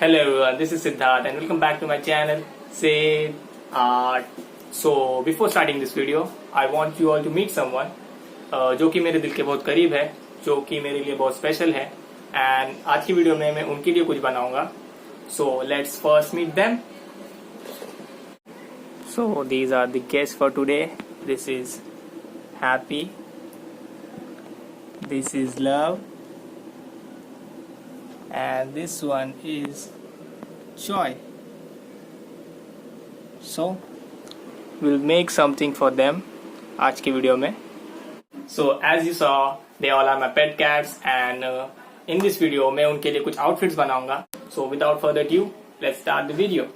Hello everyone, this is SidArt and welcome back to my channel SidArt. So before starting this video, I want you all to meet someone जो कि मेरे दिल के बहुत करीब है, जो कि मेरे लिए बहुत स्पेशल है एंड आज की वीडियो में मैं उनके लिए कुछ बनाऊंगा. So let's first meet them. So these are the guests for today. This is Happy. This is Love. And this one is Joy. So we'll make something for them आज की वीडियो में. So as you saw, they all are my pet cats and in this video मैं उनके लिए कुछ outfits बनाऊंगा. So without further ado, let's start the video.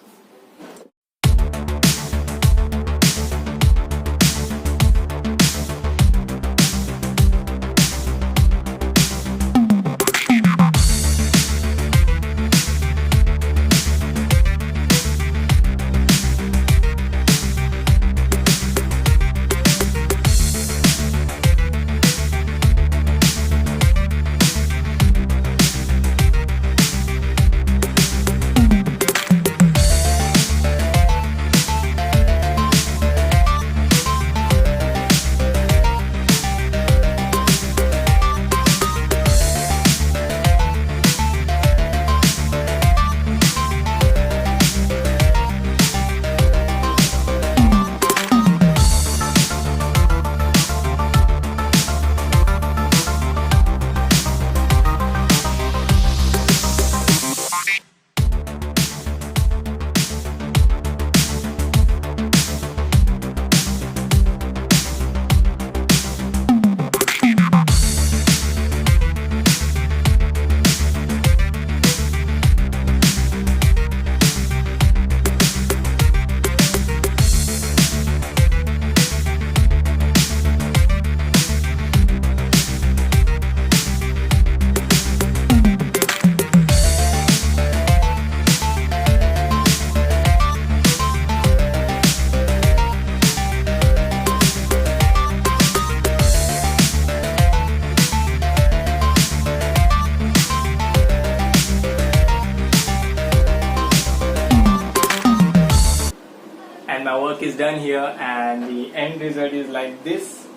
And my work is done here and the end result is like this.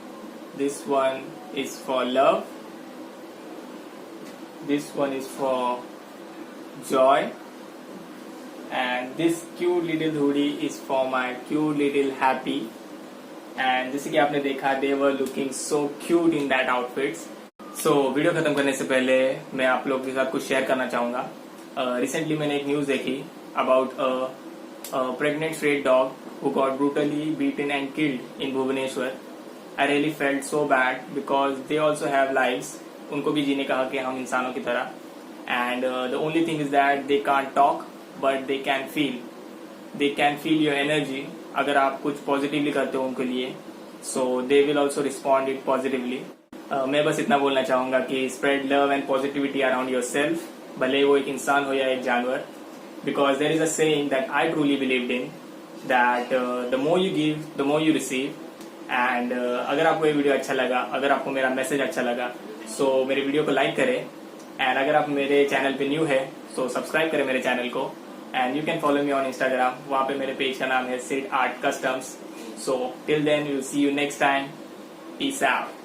This one is for Love. This one is for Joy. And this cute little hoodie is for my cute little Happy. And जैसे कि आपने देखा, they were looking so cute in that outfits. So video खत्म करने से पहले मैं आप लोगों के साथ कुछ शेयर करना चाहूँगा. Recently मैंने एक न्यूज़ देखी about a pregnant stray dog who got brutally beaten and killed in Bhubaneswar. I really felt so bad because they also have lives. उनको भी जीने का हक है हम इंसानों की तरह. And the only thing is that they can't talk, but they can feel. They can feel your energy. अगर आप कुछ positively करते हो उनके लिए, so they will also respond it positively. मैं बस इतना बोलना चाहूँगा कि spread love and positivity around yourself. भले वो एक इंसान हो या एक जानवर. Because there is a saying that I truly believed in, that the more you give, the more you receive. And अगर आपको ये वीडियो अच्छा लगा, अगर आपको मेरा मैसेज अच्छा लगा, so मेरे वीडियो को लाइक करें. एंड अगर आप मेरे चैनल पे न्यू है, so सब्सक्राइब करें मेरे चैनल को. And you can follow me on Instagram. वहाँ पे मेरे पेज का नाम है SidArt Customs. So till then, we'll see you next time. Peace out.